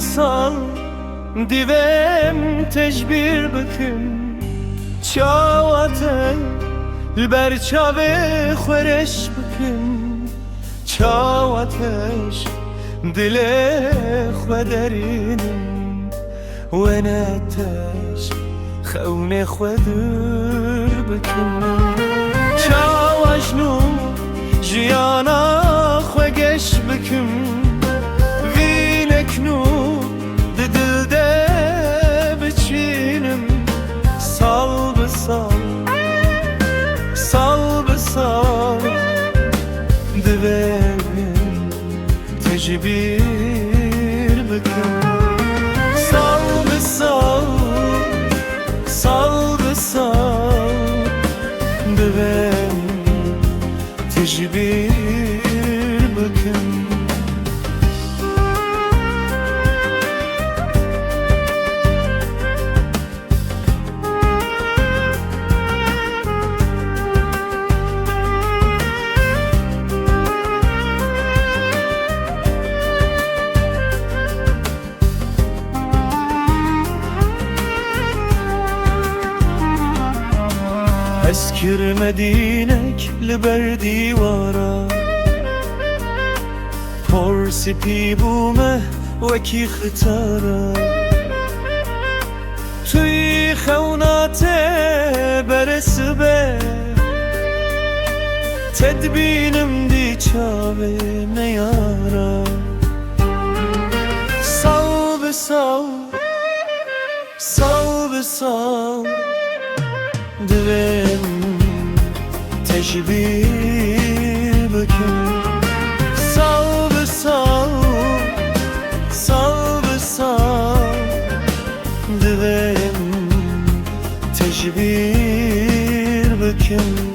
sal divem tecbir büküm çavate Lber çave xwereş büküm çawateş dile xwe derinim weneteş xewne xwe dur büküm çawajnû jiyana xwe geş büküm vîneknû di dil de biçînim sal bi sal sal bi sal divem tecbir büküm sal bi sal sal bi sal divem tecbir büküm Eskirmedinek liber divara Porsipi bume veki xitara Tuy xewnate beresbe Tedbinim di çave meyara Sal be sal Sal be sal divem tecbir büküm sal be sal sal be sal divem tecbir büküm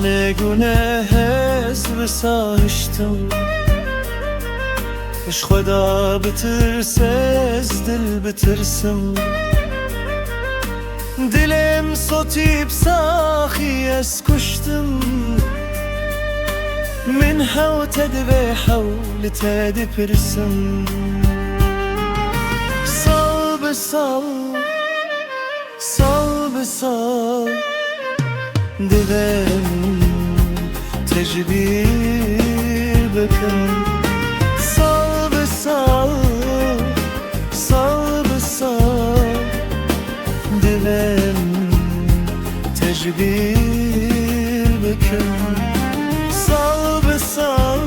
Ne güneh ez besahiştim Iş Xweda bitirsiz dil bitirsim Dilim sotip saxi ez kuştum Min hewte ve hewli te pirsim Sal be sal Sal be sal divem tecbir büküm sal be sal sal be sal divem tecbir büküm sal be sal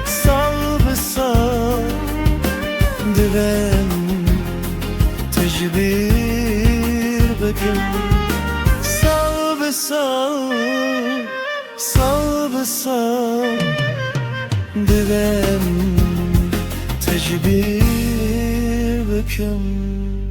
sal be sal divem tecbir büküm sal, sal be sal divem tecbir büküm